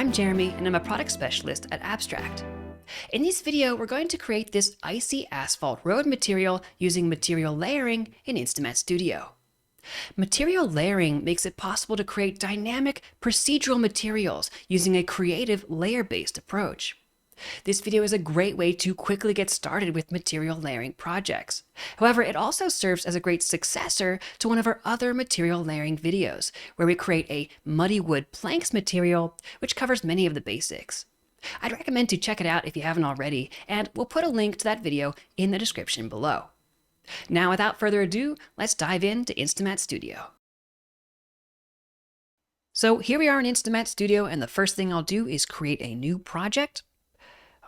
I'm Jeremy and I'm a product specialist at Abstract. In this video, we're going to create this icy asphalt road material using material layering in InstaMAT Studio. Material layering makes it possible to create dynamic procedural materials using a creative layer-based approach. This video is a great way to quickly get started with material layering projects. However, it also serves as a great successor to one of our other material layering videos, where we create a muddy wood planks material, which covers many of the basics. I'd recommend to check it out if you haven't already, and we'll put a link to that video in the description below. Now, without further ado, let's dive into InstaMAT Studio. So here we are in InstaMAT Studio, and the first thing I'll do is create a new project.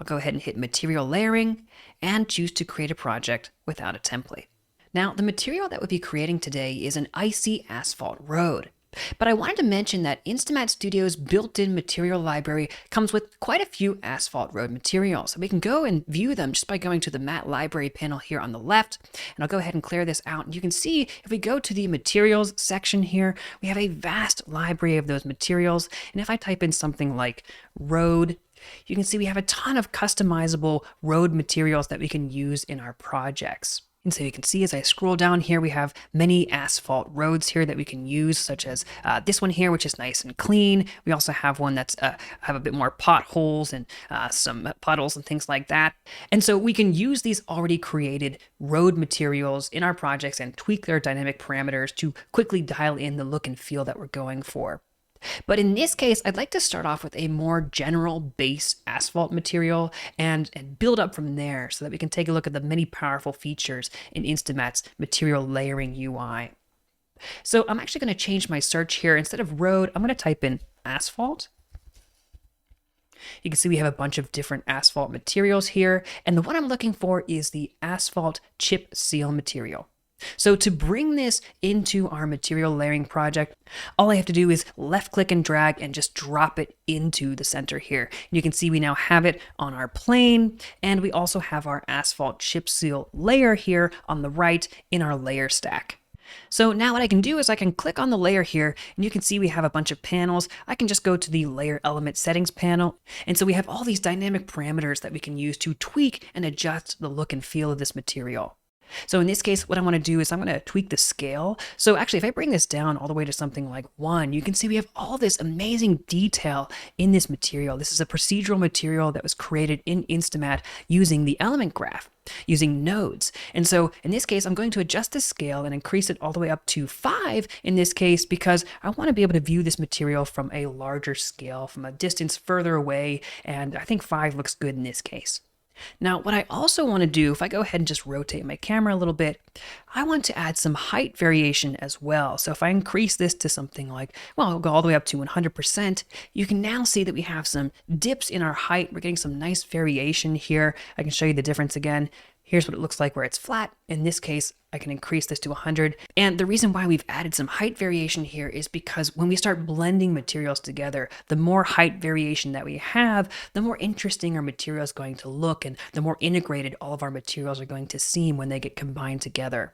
I'll go ahead and hit material layering and choose to create a project without a template. Now, the material that we'll be creating today is an icy asphalt road. But I wanted to mention that InstaMAT Studio's built-in material library comes with quite a few asphalt road materials. We can go and view them just by going to the Mat Library panel here on the left. And I'll go ahead and clear this out. And you can see if we go to the materials section here, we have a vast library of those materials. And if I type in something like road, you can see we have a ton of customizable road materials that we can use in our projects. And so you can see as I scroll down here, we have many asphalt roads here that we can use, such as this one here, which is nice and clean. We also have one that's have a bit more potholes and some puddles and things like that. And so we can use these already created road materials in our projects and tweak their dynamic parameters to quickly dial in the look and feel that we're going for. But in this case, I'd like to start off with a more general base asphalt material and build up from there so that we can take a look at the many powerful features in InstaMAT's material layering UI. So I'm actually going to change my search here. Instead of road, I'm going to type in asphalt. You can see we have a bunch of different asphalt materials here. And the one I'm looking for is the asphalt chip seal material. So to bring this into our material layering project, all I have to do is left click and drag and just drop it into the center here. You can see we now have it on our plane, and we also have our asphalt chip seal layer here on the right in our layer stack. So now what I can do is I can click on the layer here, and you can see we have a bunch of panels. I can just go to the layer element settings panel. And so we have all these dynamic parameters that we can use to tweak and adjust the look and feel of this material. So in this case, what I want to do is I'm going to tweak the scale. So actually, if I bring this down all the way to something like 1, you can see we have all this amazing detail in this material. This is a procedural material that was created in InstaMAT using the element graph, using nodes. And so in this case, I'm going to adjust the scale and increase it all the way up to 5 in this case, because I want to be able to view this material from a larger scale, from a distance further away. And I think 5 looks good in this case. Now, what I also want to do, if I go ahead and just rotate my camera a little bit, I want to add some height variation as well. So if I increase this to something like, well, I'll go all the way up to 100%, you can now see that we have some dips in our height. We're getting some nice variation here. I can show you the difference again. Here's what it looks like where it's flat. In this case, I can increase this to 100. And the reason why we've added some height variation here is because when we start blending materials together, the more height variation that we have, the more interesting our material is going to look, and the more integrated all of our materials are going to seem when they get combined together.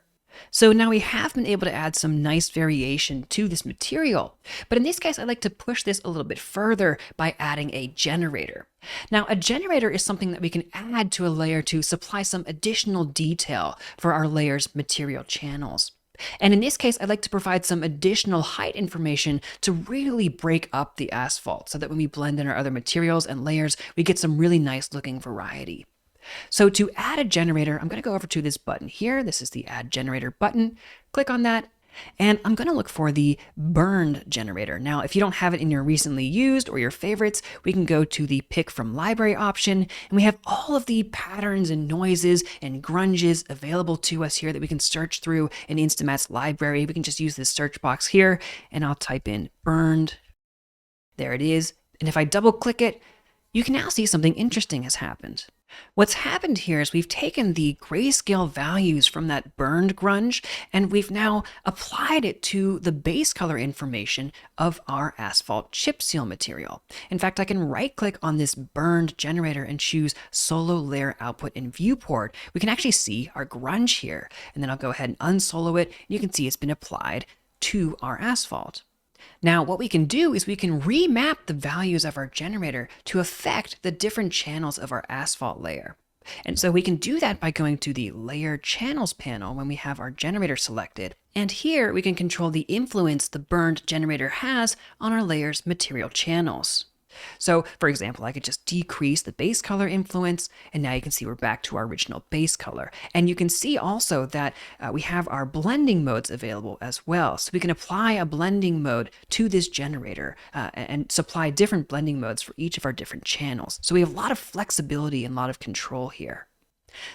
So now we have been able to add some nice variation to this material. But in this case, I'd like to push this a little bit further by adding a generator. Now, a generator is something that we can add to a layer to supply some additional detail for our layer's material channels. And in this case, I'd like to provide some additional height information to really break up the asphalt so that when we blend in our other materials and layers, we get some really nice looking variety. So to add a generator, I'm going to go over to this button here. This is the Add Generator button. Click on that, and I'm going to look for the burned generator. Now, if you don't have it in your recently used or your favorites, we can go to the Pick from Library option, and we have all of the patterns and noises and grunges available to us here that we can search through in InstaMAT's library. We can just use this search box here, and I'll type in burned. There it is. And if I double click it, you can now see something interesting has happened. What's happened here is we've taken the grayscale values from that burned grunge, and we've now applied it to the base color information of our asphalt chip seal material. In fact, I can right click on this burned generator and choose solo layer output and viewport. We can actually see our grunge here, and then I'll go ahead and unsolo it. You can see it's been applied to our asphalt. Now, what we can do is we can remap the values of our generator to affect the different channels of our asphalt layer. And so we can do that by going to the Layer Channels panel when we have our generator selected. And here we can control the influence the burned generator has on our layer's material channels. So, for example, I could just decrease the base color influence, and now you can see we're back to our original base color. And you can see also that we have our blending modes available as well. So we can apply a blending mode to this generator and supply different blending modes for each of our different channels. So we have a lot of flexibility and a lot of control here.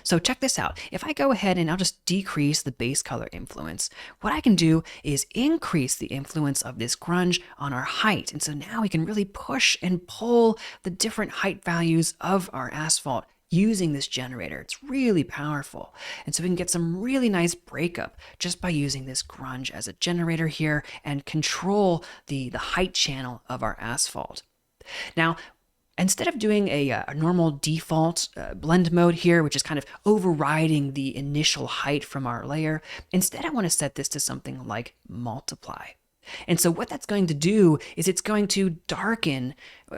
So check this out. If I go ahead and I'll just decrease the base color influence, what I can do is increase the influence of this grunge on our height. And so now we can really push and pull the different height values of our asphalt using this generator. It's really powerful. And so we can get some really nice breakup just by using this grunge as a generator here and control the height channel of our asphalt. Now, instead of doing a normal default blend mode here, which is kind of overriding the initial height from our layer, instead I want to set this to something like multiply. And so what that's going to do is it's going to darken,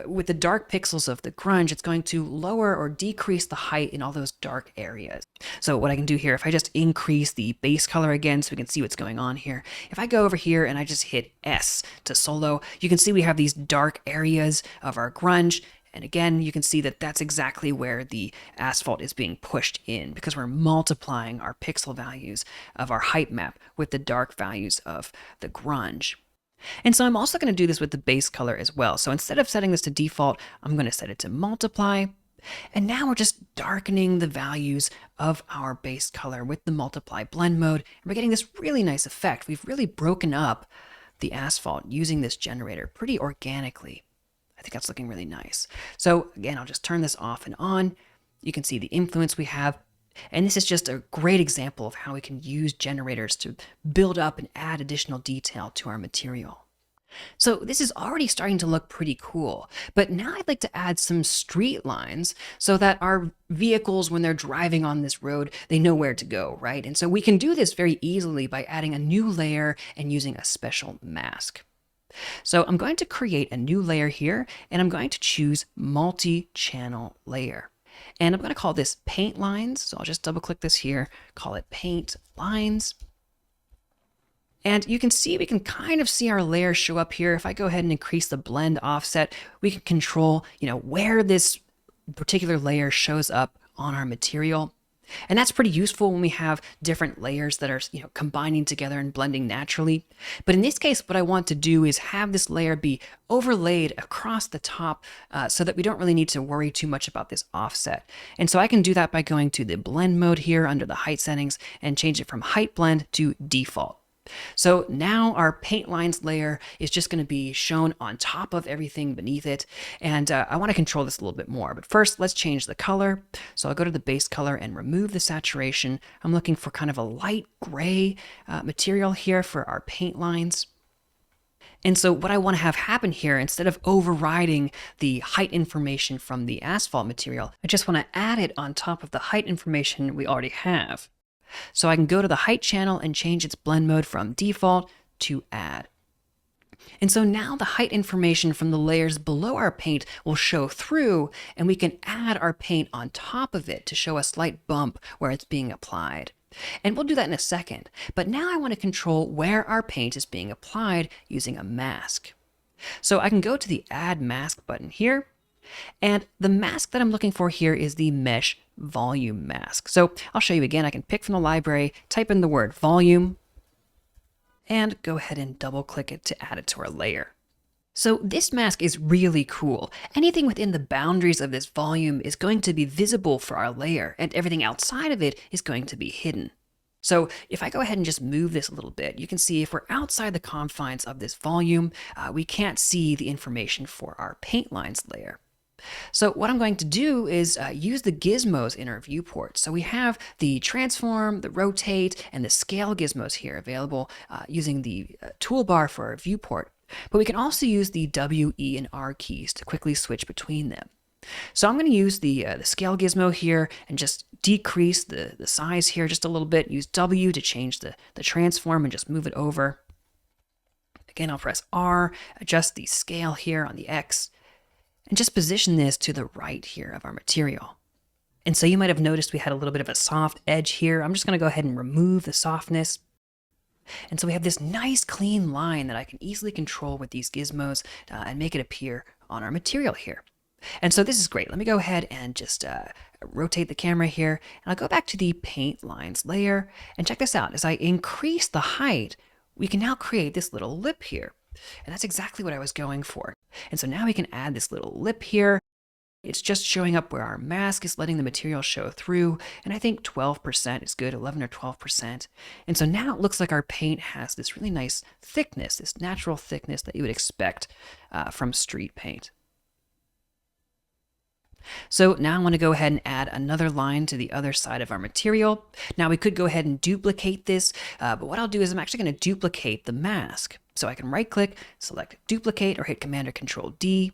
with the dark pixels of the grunge, it's going to lower or decrease the height in all those dark areas. So what I can do here, if I just increase the base color again so we can see what's going on here, if I go over here and I just hit S to solo, you can see we have these dark areas of our grunge. And again, you can see that that's exactly where the asphalt is being pushed in because we're multiplying our pixel values of our height map with the dark values of the grunge. And so I'm also going to do this with the base color as well. So instead of setting this to default, I'm going to set it to multiply. And now we're just darkening the values of our base color with the multiply blend mode. And we're getting this really nice effect. We've really broken up the asphalt using this generator pretty organically. I think that's looking really nice. So again, I'll just turn this off and on. You can see the influence we have. And this is just a great example of how we can use generators to build up and add additional detail to our material. So this is already starting to look pretty cool, but now I'd like to add some street lines so that our vehicles, when they're driving on this road, they know where to go, right? And so we can do this very easily by adding a new layer and using a special mask. So I'm going to create a new layer here, and I'm going to choose multi-channel layer. And I'm going to call this paint lines. So I'll just double click this here, call it paint lines. And you can see, we can kind of see our layer show up here. If I go ahead and increase the blend offset, we can control, where this particular layer shows up on our material. And that's pretty useful when we have different layers that are, combining together and blending naturally. But in this case, what I want to do is have this layer be overlaid across the top so that we don't really need to worry too much about this offset. And so I can do that by going to the blend mode here under the height settings and change it from height blend to default. So now our paint lines layer is just going to be shown on top of everything beneath it. And I want to control this a little bit more. But first, let's change the color. So I'll go to the base color and remove the saturation. I'm looking for kind of a light gray material here for our paint lines. And so what I want to have happen here, instead of overriding the height information from the asphalt material, I just want to add it on top of the height information we already have. So I can go to the height channel and change its blend mode from default to add. And so now the height information from the layers below our paint will show through, and we can add our paint on top of it to show a slight bump where it's being applied. And we'll do that in a second. But now I want to control where our paint is being applied using a mask. So I can go to the Add Mask button here. And the mask that I'm looking for here is the Mesh Volume Mask. So I'll show you again. I can pick from the library, type in the word volume, and go ahead and double click it to add it to our layer. So this mask is really cool. Anything within the boundaries of this volume is going to be visible for our layer, and everything outside of it is going to be hidden. So if I go ahead and just move this a little bit, you can see if we're outside the confines of this volume, we can't see the information for our paint lines layer. So what I'm going to do is use the gizmos in our viewport. So we have the transform, the rotate, and the scale gizmos here available using the toolbar for our viewport. But we can also use the W, E, and R keys to quickly switch between them. So I'm going to use the scale gizmo here and just decrease the size here just a little bit. Use W to change the transform and just move it over. Again, I'll press R, adjust the scale here on the X, and just position this to the right here of our material. And so you might have noticed we had a little bit of a soft edge here. I'm just going to go ahead and remove the softness. And so we have this nice clean line that I can easily control with these gizmos and make it appear on our material here. And so this is great. Let me go ahead and just rotate the camera here. And I'll go back to the paint lines layer. And check this out. As I increase the height, we can now create this little lip here. And that's exactly what I was going for. And so now we can add this little lip here. It's just showing up where our mask is letting the material show through. And I think 12% is good, 11 or 12%. And so now it looks like our paint has this really nice thickness, this natural thickness that you would expect from street paint. So now I want to go ahead and add another line to the other side of our material. Now we could go ahead and duplicate this, but what I'll do is I'm actually going to duplicate the mask. So I can right click, select duplicate, or hit Command or Control D.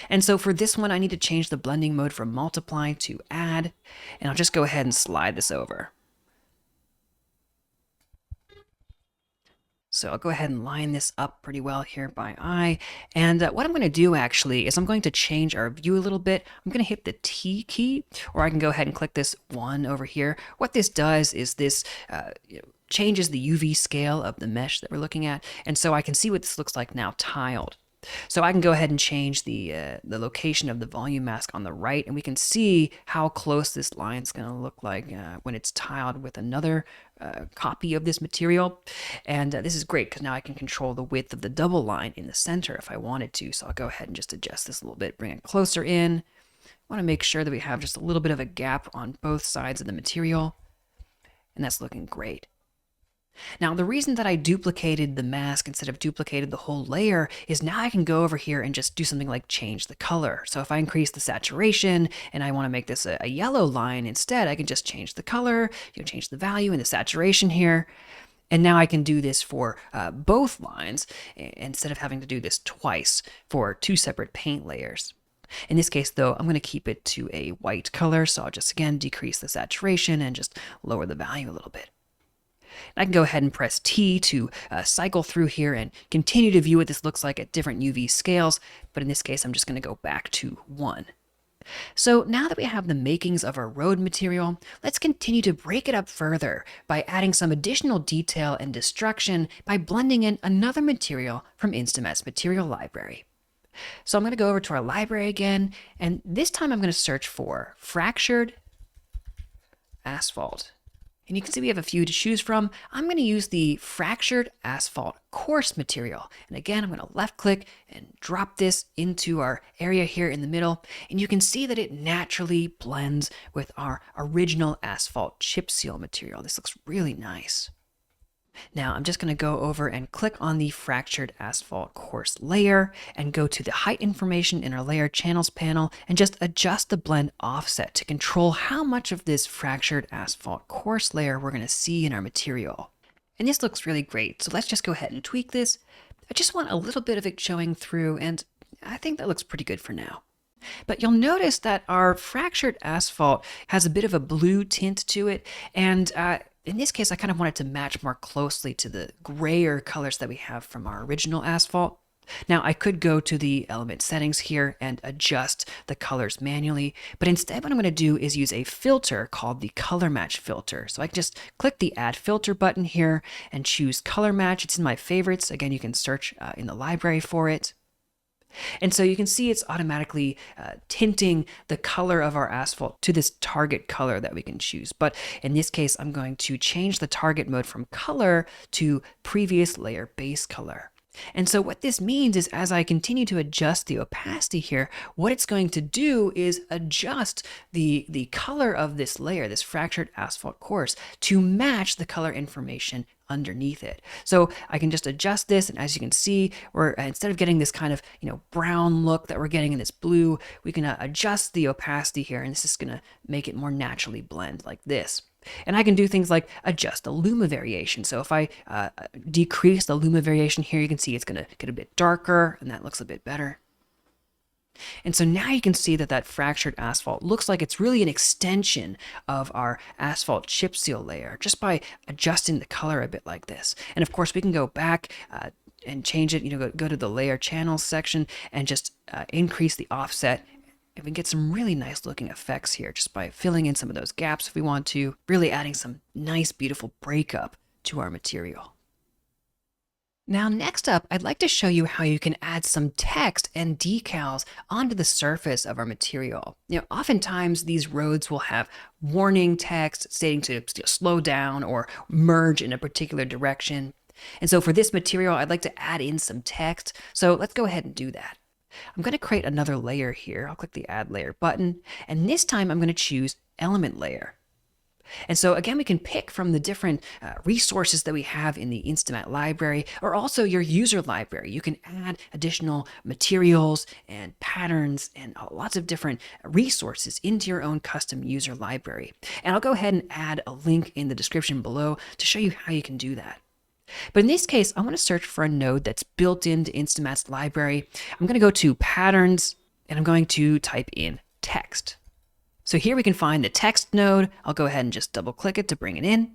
And so for this one, I need to change the blending mode from multiply to add, and I'll just go ahead and slide this over. So I'll go ahead and line this up pretty well here by eye. And what I'm going to do actually is I'm going to change our view a little bit. I'm going to hit the T key, or I can go ahead and click this 1 over here. What this does is this changes the UV scale of the mesh that we're looking at. And so I can see what this looks like now tiled. So I can go ahead and change the location of the volume mask on the right, and we can see how close this line is going to look like when it's tiled with another copy of this material. And this is great because now I can control the width of the double line in the center if I wanted to. So I'll go ahead and just adjust this a little bit, bring it closer in. I want to make sure that we have just a little bit of a gap on both sides of the material, and that's looking great. Now, the reason that I duplicated the mask instead of duplicated the whole layer is now I can go over here and just do something like change the color. So if I increase the saturation and I want to make this a yellow line instead, I can just change the color, change the value and the saturation here. And now I can do this for both lines instead of having to do this twice for 2 separate paint layers. In this case, though, I'm going to keep it to a white color. So I'll just, again, decrease the saturation and just lower the value a little bit. I can go ahead and press T to cycle through here and continue to view what this looks like at different UV scales, but in this case I'm just going to go back to 1. So now that we have the makings of our road material, let's continue to break it up further by adding some additional detail and destruction by blending in another material from InstaMAT's material library. So I'm going to go over to our library again, and this time I'm going to search for fractured asphalt. And you can see we have a few to choose from. I'm going to use the fractured asphalt coarse material. And again, I'm going to left click and drop this into our area here in the middle. And you can see that it naturally blends with our original asphalt chip seal material. This looks really nice. Now I'm just going to go over and click on the fractured asphalt coarse layer and go to the height information in our layer channels panel and just adjust the blend offset to control how much of this fractured asphalt coarse layer we're going to see in our material. And this looks really great. So let's just go ahead and tweak this. I just want a little bit of it showing through, and I think that looks pretty good for now. But you'll notice that our fractured asphalt has a bit of a blue tint to it, and in this case, I kind of wanted to match more closely to the grayer colors that we have from our original asphalt. Now, I could go to the element settings here and adjust the colors manually, but instead what I'm going to do is use a filter called the color match filter. So I can just click the add filter button here and choose color match. It's in my favorites. Again, you can search in the library for it. And so you can see it's automatically tinting the color of our asphalt to this target color that we can choose. But in this case, I'm going to change the target mode from color to previous layer base color. And so what this means is as I continue to adjust the opacity here, what it's going to do is adjust the color of this layer, this fractured asphalt coarse, to match the color information underneath it. So I can just adjust this, and as you can see, we're instead of getting this kind of brown look that we're getting in this blue, we can adjust the opacity here, and this is going to make it more naturally blend like this. And I can do things like adjust the luma variation. So if I decrease the luma variation here, you can see it's going to get a bit darker, and that looks a bit better. And so now you can see that that fractured asphalt looks like it's really an extension of our asphalt chip seal layer just by adjusting the color a bit like this. And of course, we can go back and change it, go to the layer channels section and just increase the offset. And we get some really nice looking effects here just by filling in some of those gaps if we want to, really adding some nice, beautiful breakup to our material. Now, next up, I'd like to show you how you can add some text and decals onto the surface of our material. Oftentimes these roads will have warning text stating to slow down or merge in a particular direction. And so for this material, I'd like to add in some text. So let's go ahead and do that. I'm going to create another layer here. I'll click the Add Layer button, and this time I'm going to choose Element Layer. And so again, we can pick from the different resources that we have in the InstaMAT library, or also your user library. You can add additional materials and patterns and lots of different resources into your own custom user library. And I'll go ahead and add a link in the description below to show you how you can do that. But in this case, I want to search for a node that's built into InstaMAT's library. I'm going to go to Patterns, and I'm going to type in Text. So here we can find the text node. I'll go ahead and just double click it to bring it in.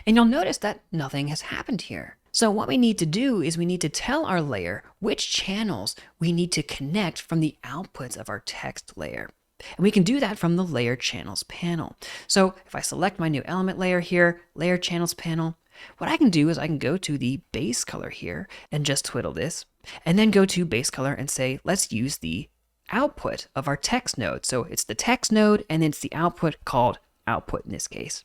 And you'll notice that nothing has happened here. So what we need to do is we need to tell our layer which channels we need to connect from the outputs of our text layer. And we can do that from the Layer Channels panel. So if I select my new element layer here, Layer Channels panel, what I can do is I can go to the base color here and just twiddle this, and then go to base color and say, let's use the output of our text node. So it's the text node and it's the output called output in this case.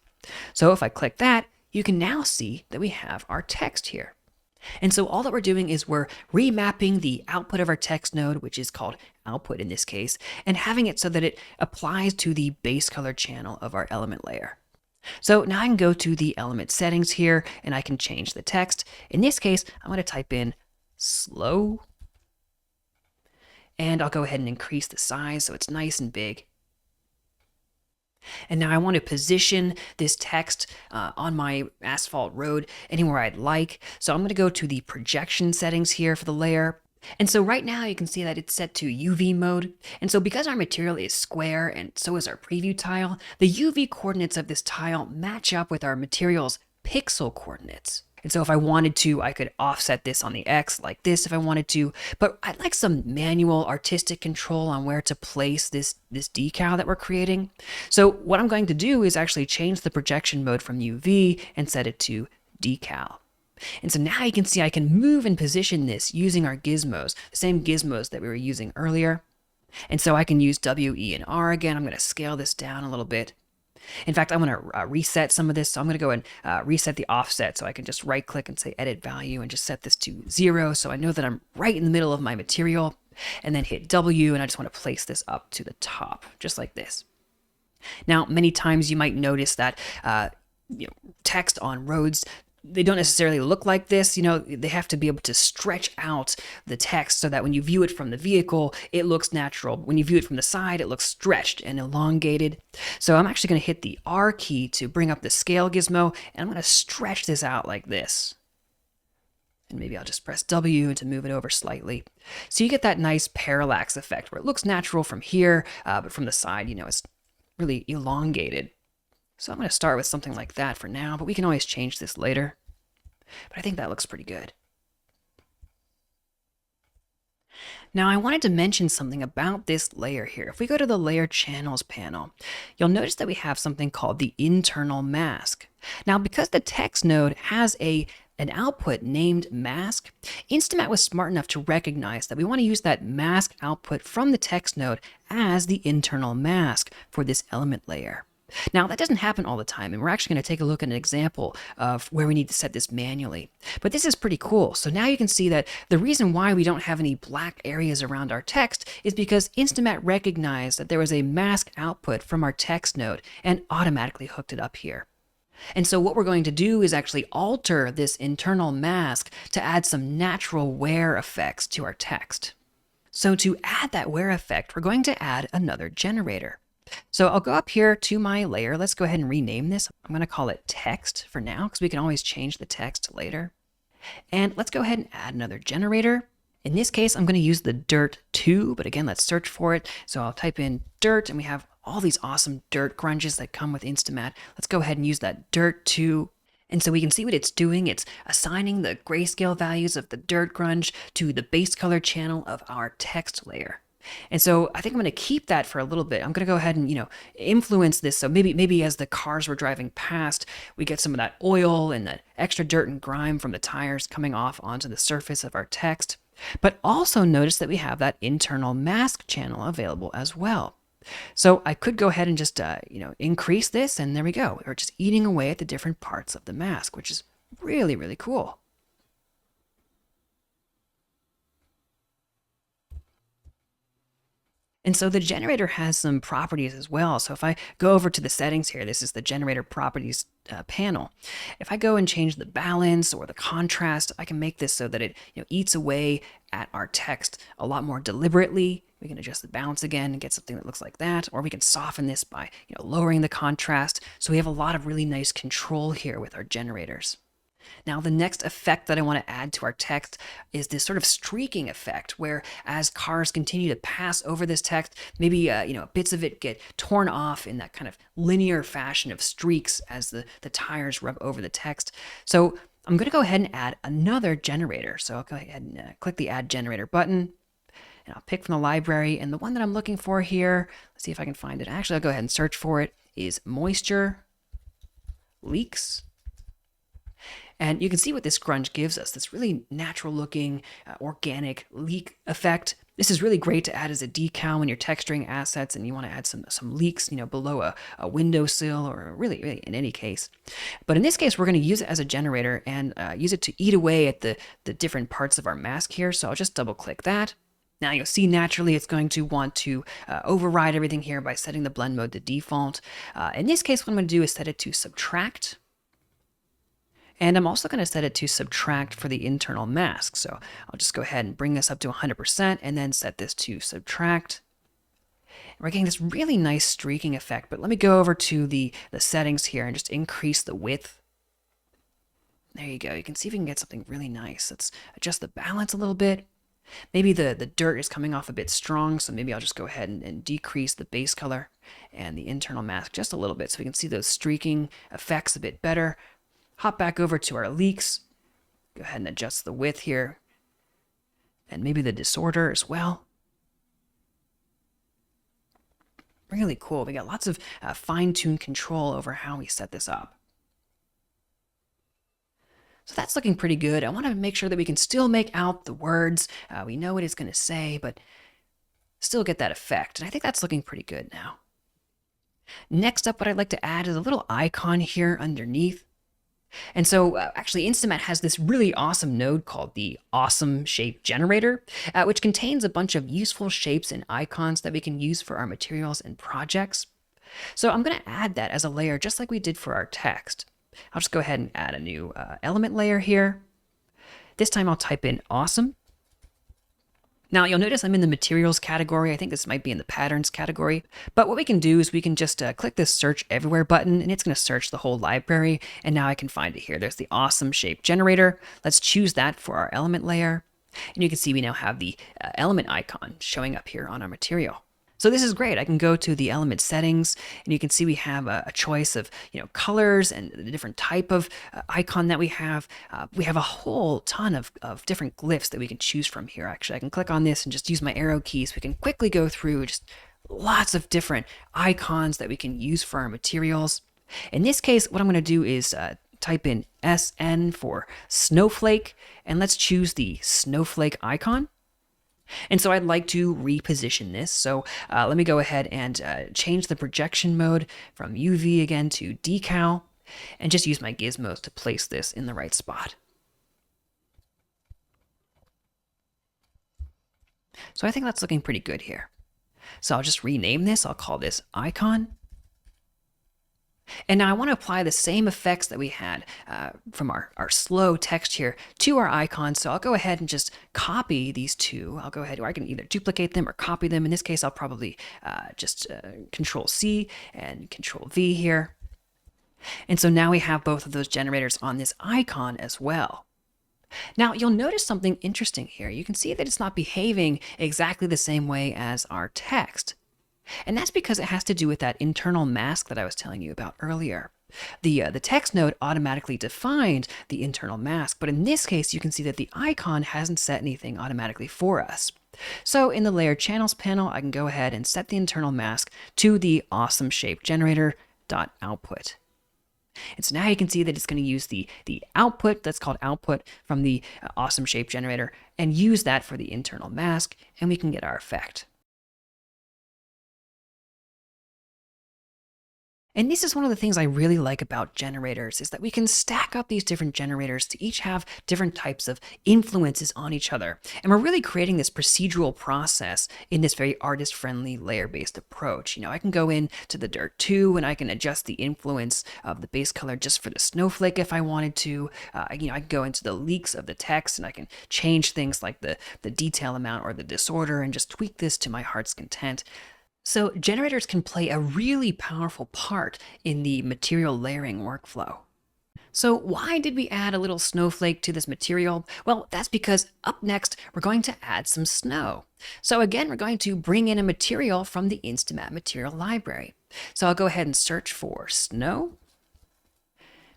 So if I click that, you can now see that we have our text here. And so all that we're doing is we're remapping the output of our text node, which is called output in this case, and having it so that it applies to the base color channel of our element layer. So now I can go to the element settings here and I can change the text. In this case, I'm going to type in slow. And I'll go ahead and increase the size so it's nice and big. And now I want to position this text on my asphalt road anywhere I'd like. So I'm going to go to the projection settings here for the layer. And so right now you can see that it's set to UV mode. And so because our material is square and so is our preview tile, the UV coordinates of this tile match up with our material's pixel coordinates. And so if I wanted to, I could offset this on the X like this if I wanted to, but I'd like some manual artistic control on where to place this decal that we're creating. So what I'm going to do is actually change the projection mode from UV and set it to decal. And so now you can see I can move and position this using our gizmos, the same gizmos that we were using earlier. And so I can use W, E, and R again. I'm going to scale this down a little bit. In fact, I want to reset some of this. So I'm going to go and reset the offset. So I can just right click and say edit value and just set this to 0. So I know that I'm right in the middle of my material, and then hit W. And I just want to place this up to the top, just like this. Now, many times you might notice that text on roads, they don't necessarily look like this. They have to be able to stretch out the text so that when you view it from the vehicle, it looks natural. When you view it from the side, it looks stretched and elongated. So I'm actually going to hit the R key to bring up the scale gizmo, and I'm going to stretch this out like this. And maybe I'll just press W to move it over slightly. So you get that nice parallax effect where it looks natural from here, but from the side, it's really elongated. So I'm going to start with something like that for now, but we can always change this later. But I think that looks pretty good. Now I wanted to mention something about this layer here. If we go to the Layer Channels panel, you'll notice that we have something called the internal mask. Now because the text node has an output named mask, InstaMAT was smart enough to recognize that we want to use that mask output from the text node as the internal mask for this element layer. Now, that doesn't happen all the time, and we're actually going to take a look at an example of where we need to set this manually. But this is pretty cool. So now you can see that the reason why we don't have any black areas around our text is because InstaMAT recognized that there was a mask output from our text node and automatically hooked it up here. And so what we're going to do is actually alter this internal mask to add some natural wear effects to our text. So to add that wear effect, we're going to add another generator. So I'll go up here to my layer. Let's go ahead and rename this. I'm going to call it text for now because we can always change the text later. And let's go ahead and add another generator. In this case, I'm going to use the dirt2, but again, let's search for it. So I'll type in dirt and we have all these awesome dirt grunges that come with InstaMAT. Let's go ahead and use that dirt2. And so we can see what it's doing. It's assigning the grayscale values of the dirt grunge to the base color channel of our text layer. And so I think I'm going to keep that for a little bit. I'm going to go ahead and, influence this. So maybe as the cars were driving past, we get some of that oil and that extra dirt and grime from the tires coming off onto the surface of our text. But also notice that we have that internal mask channel available as well. So I could go ahead and just, increase this, and there we go. We're just eating away at the different parts of the mask, which is really, really cool. And so the generator has some properties as well. So if I go over to the settings here, this is the generator properties panel. If I go and change the balance or the contrast, I can make this so that it eats away at our text a lot more deliberately. We can adjust the balance again and get something that looks like that, or we can soften this by lowering the contrast. So we have a lot of really nice control here with our generators. Now, the next effect that I want to add to our text is this sort of streaking effect, where as cars continue to pass over this text, maybe bits of it get torn off in that kind of linear fashion of streaks as the tires rub over the text. So I'm going to go ahead and add another generator. So I'll go ahead and click the Add Generator button, and I'll pick from the library. And the one that I'm looking for here, let's see if I can find it. Actually, I'll go ahead and search for it, is Moisture Leaks. And you can see what this grunge gives us, this really natural looking, organic leak effect. This is really great to add as a decal when you're texturing assets and you want to add some leaks, below a windowsill, or really in any case. But in this case, we're going to use it as a generator and use it to eat away at the different parts of our mask here. So I'll just double click that. Now you'll see naturally it's going to want to override everything here by setting the blend mode to default. In this case, what I'm going to do is set it to subtract. And I'm also going to set it to subtract for the internal mask. So I'll just go ahead and bring this up to 100% and then set this to subtract. And we're getting this really nice streaking effect, but let me go over to the settings here and just increase the width. There you go. You can see if we can get something really nice. Let's adjust the balance a little bit. Maybe the dirt is coming off a bit strong, so maybe I'll just go ahead and decrease the base color and the internal mask just a little bit so we can see those streaking effects a bit better. Hop back over to our leaks. Go ahead and adjust the width here. And maybe the disorder as well. Really cool. We got lots of fine-tuned control over how we set this up. So that's looking pretty good. I want to make sure that we can still make out the words. We know what it's going to say, but still get that effect. And I think that's looking pretty good now. Next up, what I'd like to add is a little icon here underneath. And so actually InstaMAT has this really awesome node called the Awesome Shape Generator, which contains a bunch of useful shapes and icons that we can use for our materials and projects. So I'm going to add that as a layer just like we did for our text. I'll just go ahead and add a new element layer here. This time I'll type in awesome. Now you'll notice I'm in the materials category. I think this might be in the patterns category. But what we can do is we can just click this search everywhere button and it's going to search the whole library. And now I can find it here. There's the awesome shape generator. Let's choose that for our element layer. And you can see we now have the element icon showing up here on our material. So this is great. I can go to the element settings and you can see we have a choice of colors and the different type of icon that we have. We have a whole ton of different glyphs that we can choose from here. Actually, I can click on this and just use my arrow keys. We can quickly go through just lots of different icons that we can use for our materials. In this case, what I'm going to do is type in SN for snowflake, and let's choose the snowflake icon. And so I'd like to reposition this. So let me go ahead and change the projection mode from UV again to decal, and just use my gizmos to place this in the right spot. So I think that's looking pretty good here. So I'll just rename this. I'll call this icon. And now I want to apply the same effects that we had from our slow text here to our icons. So I'll go ahead and just copy these two. I'll go ahead, or I can either duplicate them or copy them. In this case, I'll probably just Control C and Control V here. And so now we have both of those generators on this icon as well. Now you'll notice something interesting here. You can see that it's not behaving exactly the same way as our text. And that's because it has to do with that internal mask that I was telling you about earlier. The text node automatically defined the internal mask, but in this case, you can see that the icon hasn't set anything automatically for us. So in the layer channels panel, I can go ahead and set the internal mask to the awesome shape generator.output. And so now you can see that it's going to use the output that's called output from the awesome shape generator and use that for the internal mask, and we can get our effect. And this is one of the things I really like about generators, is that we can stack up these different generators to each have different types of influences on each other. And we're really creating this procedural process in this very artist-friendly layer-based approach. I can go into the Dirt 2 and I can adjust the influence of the base color just for the snowflake if I wanted to. I can go into the leaks of the text and I can change things like the detail amount or the disorder and just tweak this to my heart's content. So generators can play a really powerful part in the material layering workflow. So why did we add a little snowflake to this material? Well, that's because up next, we're going to add some snow. So again, we're going to bring in a material from the InstaMAT material library. So I'll go ahead and search for snow.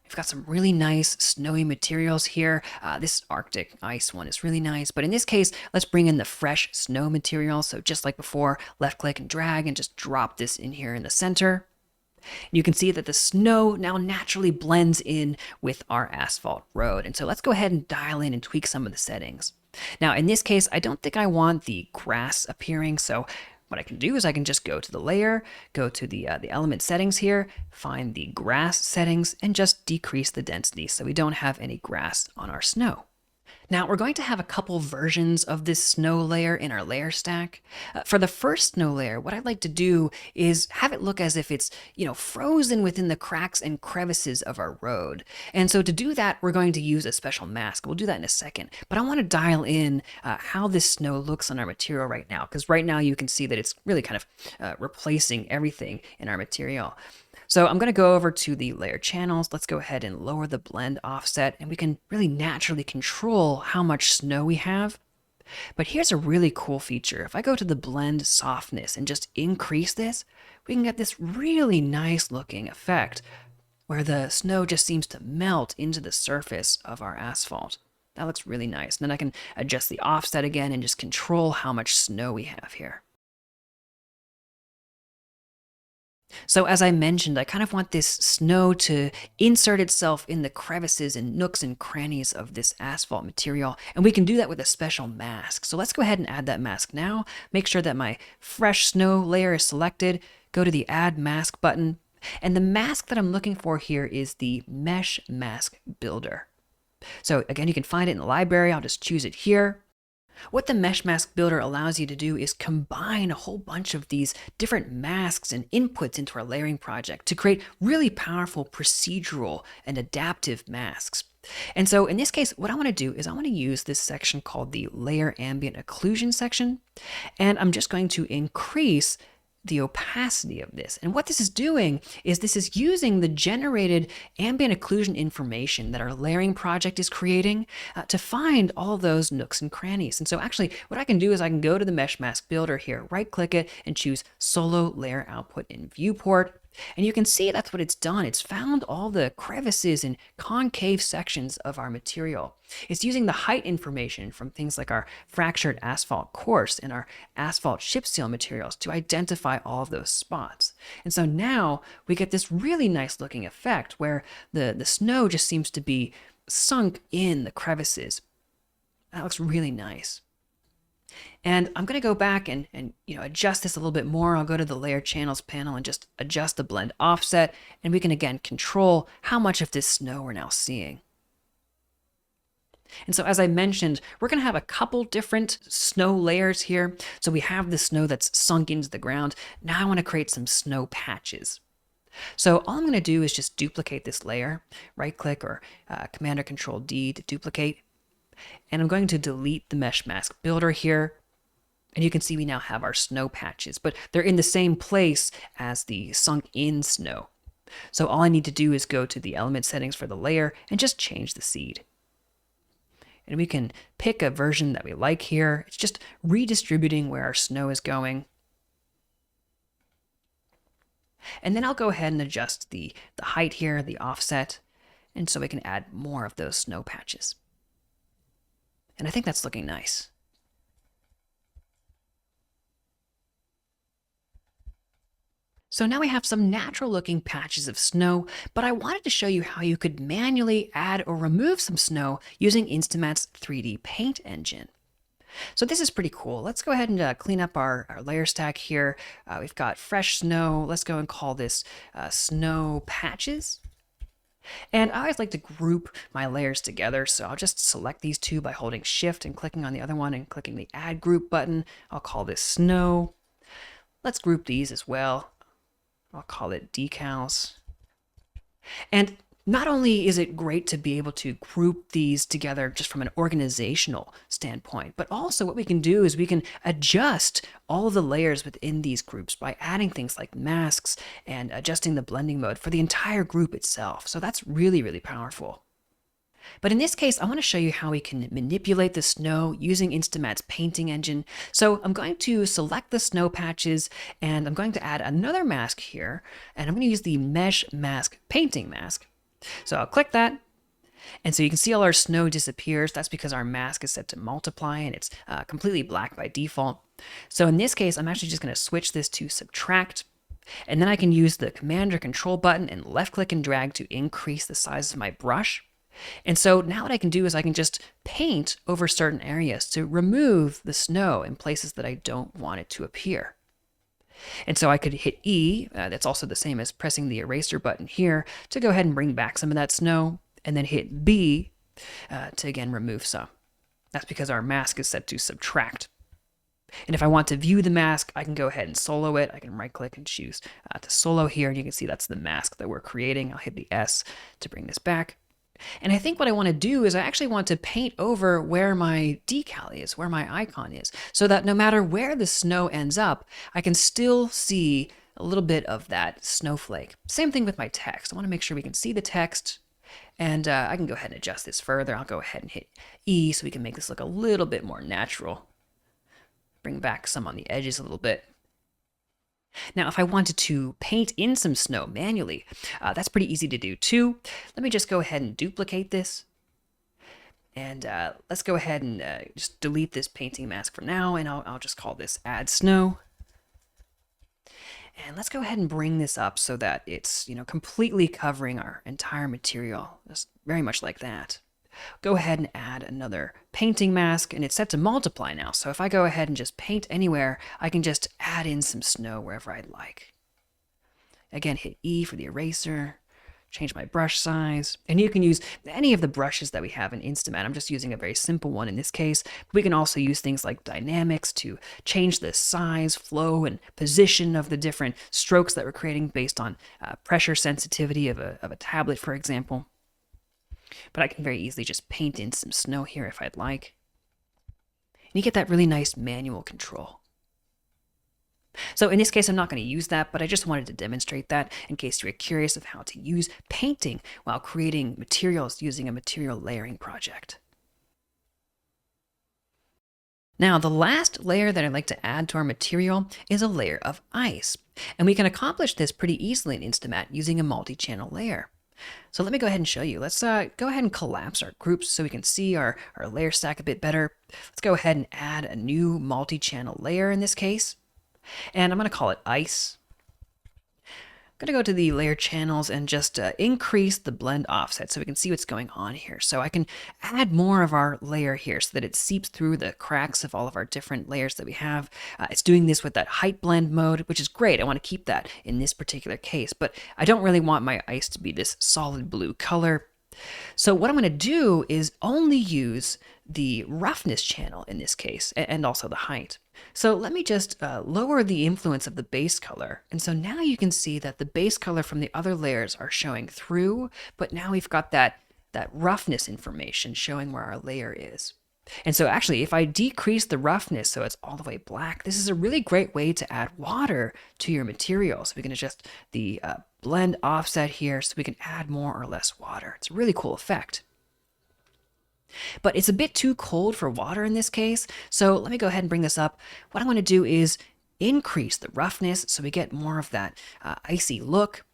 We've got some really nice snowy materials here. This Arctic ice one is really nice, but in this case, let's bring in the fresh snow material. So just like before, left click and drag and just drop this in here in the center. You can see that the snow now naturally blends in with our asphalt road. And so let's go ahead and dial in and tweak some of the settings. Now, in this case, I don't think I want the grass appearing, so what I can do is I can just go to the layer, go to the element settings here, find the grass settings, and just decrease the density so we don't have any grass on our snow. Now, we're going to have a couple versions of this snow layer in our layer stack. For the first snow layer, what I'd like to do is have it look as if it's, frozen within the cracks and crevices of our road. And so to do that, we're going to use a special mask. We'll do that in a second. But I want to dial in how this snow looks on our material right now, because right now you can see that it's really kind of replacing everything in our material. So I'm going to go over to the layer channels. Let's go ahead and lower the blend offset, and we can really naturally control how much snow we have. But here's a really cool feature. If I go to the blend softness and just increase this, we can get this really nice looking effect where the snow just seems to melt into the surface of our asphalt. That looks really nice. And then I can adjust the offset again and just control how much snow we have here. So as I mentioned, I kind of want this snow to insert itself in the crevices and nooks and crannies of this asphalt material, and we can do that with a special mask. So let's go ahead and add that mask now. Make sure that my fresh snow layer is selected. Go to the Add Mask button, and the mask that I'm looking for here is the Mesh Mask Builder. So again, you can find it in the library. I'll just choose it here. What the Mesh Mask Builder allows you to do is combine a whole bunch of these different masks and inputs into our layering project to create really powerful procedural and adaptive masks. And so in this case, what I want to do is I want to use this section called the Layer Ambient Occlusion section, and I'm just going to increase the opacity of this. And what this is doing is this is using the generated ambient occlusion information that our layering project is creating to find all those nooks and crannies. And so actually what I can do is I can go to the Mesh Mask Builder here, right click it and choose Solo Layer Output in Viewport. And you can see that's what it's done. It's found all the crevices and concave sections of our material. It's using the height information from things like our fractured asphalt course and our asphalt chip seal materials to identify all of those spots. And so now we get this really nice looking effect where the snow just seems to be sunk in the crevices. That looks really nice. And I'm going to go back and adjust this a little bit more. I'll go to the layer channels panel and just adjust the blend offset, and we can again control how much of this snow we're now seeing. And so as I mentioned, we're going to have a couple different snow layers here. So we have the snow that's sunk into the ground. Now I want to create some snow patches. So all I'm going to do is just duplicate this layer, right click or Command or Control D to duplicate. And I'm going to delete the Mesh Mask Builder here. And you can see we now have our snow patches, but they're in the same place as the sunk in snow. So all I need to do is go to the element settings for the layer and just change the seed. And we can pick a version that we like here. It's just redistributing where our snow is going. And then I'll go ahead and adjust the height here, the offset, and so we can add more of those snow patches. And I think that's looking nice. So now we have some natural looking patches of snow, but I wanted to show you how you could manually add or remove some snow using InstaMAT's 3D paint engine. So this is pretty cool. Let's go ahead and clean up our layer stack here. We've got fresh snow. Let's go and call this snow patches. And I always like to group my layers together, so I'll just select these two by holding Shift and clicking on the other one and clicking the Add Group button. I'll call this snow. Let's group these as well. I'll call it decals. And not only is it great to be able to group these together just from an organizational standpoint, but also what we can do is we can adjust all of the layers within these groups by adding things like masks and adjusting the blending mode for the entire group itself. So that's really, really powerful. But in this case, I want to show you how we can manipulate the snow using InstaMAT's painting engine. So I'm going to select the snow patches and I'm going to add another mask here. And I'm going to use the Mesh Mask Painting Mask. So I'll click that. And so you can see all our snow disappears. That's because our mask is set to multiply and it's completely black by default. So in this case, I'm actually just going to switch this to subtract. And then I can use the Command or Control button and left click and drag to increase the size of my brush. And so now what I can do is I can just paint over certain areas to remove the snow in places that I don't want it to appear. And so I could hit E, that's also the same as pressing the eraser button here, to go ahead and bring back some of that snow, and then hit B to again remove some. That's because our mask is set to subtract. And if I want to view the mask, I can go ahead and solo it. I can right click and choose to solo here, and you can see that's the mask that we're creating. I'll hit the S to bring this back. And I think what I want to do is I actually want to paint over where my decal is, where my icon is, so that no matter where the snow ends up, I can still see a little bit of that snowflake. Same thing with my text. I want to make sure we can see the text, and I can go ahead and adjust this further. I'll go ahead and hit E so we can make this look a little bit more natural. Bring back some on the edges a little bit. Now, if I wanted to paint in some snow manually, that's pretty easy to do too. Let me just go ahead and duplicate this. And let's go ahead and just delete this painting mask for now, and I'll just call this Add Snow. And let's go ahead and bring this up so that it's, completely covering our entire material, just very much like that. Go ahead and add another painting mask, and it's set to multiply now. So if I go ahead and just paint anywhere, I can just add in some snow wherever I'd like. Again, hit E for the eraser, change my brush size, and you can use any of the brushes that we have in InstaMAT. I'm just using a very simple one in this case. We can also use things like dynamics to change the size, flow, and position of the different strokes that we're creating based on pressure sensitivity of a tablet, for example. But I can very easily just paint in some snow here if I'd like. And you get that really nice manual control. So in this case, I'm not going to use that, but I just wanted to demonstrate that in case you're curious of how to use painting while creating materials using a material layering project. Now, the last layer that I'd like to add to our material is a layer of ice. And we can accomplish this pretty easily in InstaMAT using a multi-channel layer. So let me go ahead and show you. Let's go ahead and collapse our groups so we can see our layer stack a bit better. Let's go ahead and add a new multi-channel layer in this case. And I'm going to call it Ice. I'm going to go to the layer channels and just increase the blend offset so we can see what's going on here. So I can add more of our layer here so that it seeps through the cracks of all of our different layers that we have. It's doing this with that height blend mode, which is great. I want to keep that in this particular case, but I don't really want my ice to be this solid blue color. So what I'm going to do is only use the roughness channel in this case, and also the height. So let me just lower the influence of the base color. And so now you can see that the base color from the other layers are showing through, but now we've got that roughness information showing where our layer is. And so actually, if I decrease the roughness so it's all the way black, this is a really great way to add water to your material. So we can adjust the blend offset here so we can add more or less water. It's a really cool effect. But it's a bit too cold for water in this case, so let me go ahead and bring this up. What I want to do is increase the roughness so we get more of that icy look.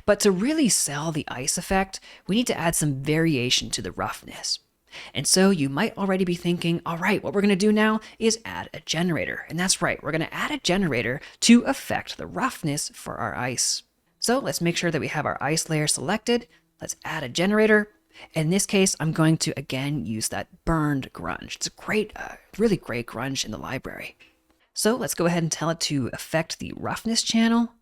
But to really sell the ice effect, we need to add some variation to the roughness. And so you might already be thinking, all right, what we're going to do now is add a generator. And that's right, we're going to add a generator to affect the roughness for our ice. So let's make sure that we have our ice layer selected. Let's add a generator. In this case, I'm going to again use that burned grunge. It's a great, really great grunge in the library. So let's go ahead and tell it to affect the roughness channel.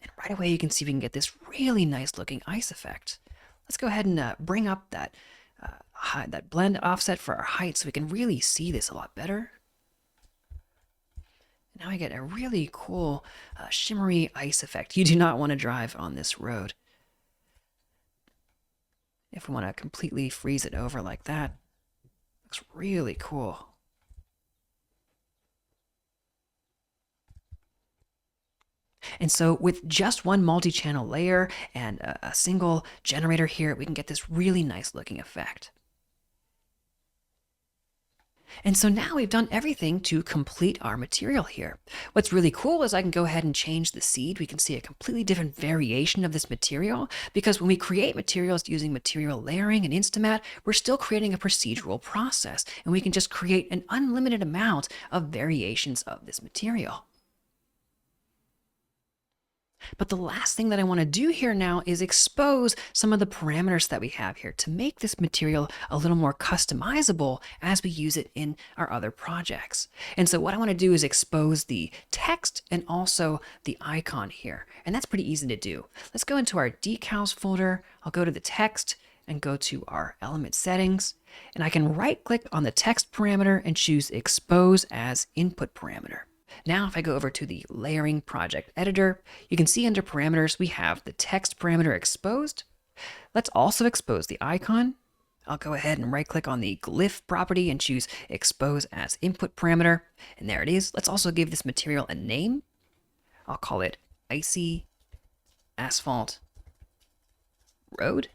And right away, you can see we can get this really nice looking ice effect. Let's go ahead and bring up that blend offset for our height so we can really see this a lot better. Now I get a really cool shimmery ice effect. You do not want to drive on this road. If we want to completely freeze it over like that, looks really cool. And so with just one multi-channel layer and a single generator here, we can get this really nice looking effect. And so now we've done everything to complete our material here. What's really cool is I can go ahead and change the seed. We can see a completely different variation of this material, because when we create materials using material layering and InstaMAT, we're still creating a procedural process, and we can just create an unlimited amount of variations of this material. But the last thing that I want to do here now is expose some of the parameters that we have here to make this material a little more customizable as we use it in our other projects. And so what I want to do is expose the text and also the icon here. And that's pretty easy to do. Let's go into our decals folder. I'll go to the text and go to our element settings. And I can right click on the text parameter and choose expose as input parameter. Now, if I go over to the layering project editor, you can see under parameters, we have the text parameter exposed. Let's also expose the icon. I'll go ahead and right click on the glyph property and choose expose as input parameter. And there it is. Let's also give this material a name. I'll call it Icy Asphalt Road.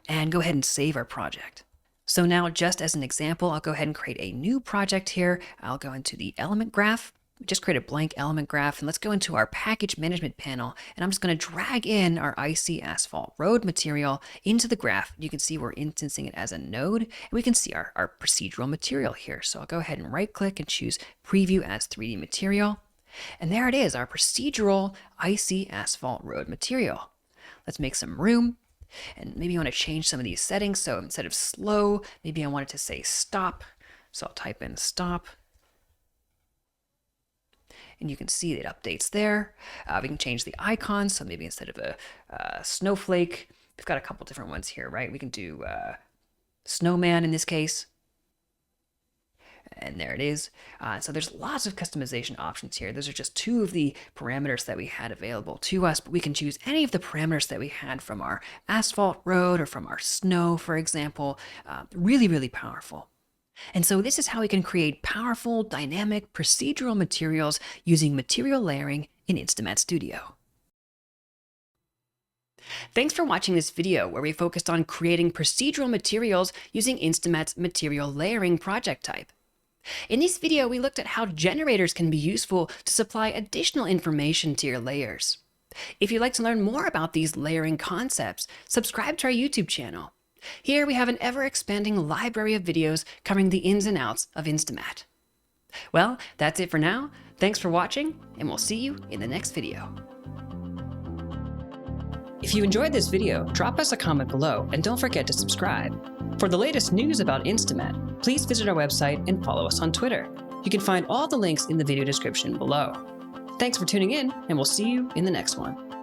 And go ahead and save our project. So now, just as an example, I'll go ahead and create a new project here. I'll go into the element graph, just create a blank element graph, and let's go into our package management panel. And I'm just going to drag in our Icy Asphalt Road material into the graph. You can see we're instancing it as a node, and we can see our procedural material here. So I'll go ahead and right click and choose preview as 3D material. And there it is, our procedural Icy Asphalt Road material. Let's make some room. And maybe I want to change some of these settings. So instead of slow, maybe I want it to say stop. So I'll type in stop. And you can see it updates there. We can change the icon. So maybe instead of a snowflake, we've got a couple different ones here, right? We can do snowman in this case. And there it is. So there's lots of customization options here. Those are just two of the parameters that we had available to us, but we can choose any of the parameters that we had from our asphalt road or from our snow, for example. Really, really powerful. And so this is how we can create powerful, dynamic, procedural materials using material layering in InstaMAT Studio. Thanks for watching this video where we focused on creating procedural materials using InstaMAT's material layering project type. In this video, we looked at how generators can be useful to supply additional information to your layers. If you'd like to learn more about these layering concepts, subscribe to our YouTube channel. Here we have an ever-expanding library of videos covering the ins and outs of InstaMAT. Well, that's it for now. Thanks for watching, and we'll see you in the next video. If you enjoyed this video, drop us a comment below and don't forget to subscribe. For the latest news about InstaMAT, please visit our website and follow us on Twitter. You can find all the links in the video description below. Thanks for tuning in, and we'll see you in the next one.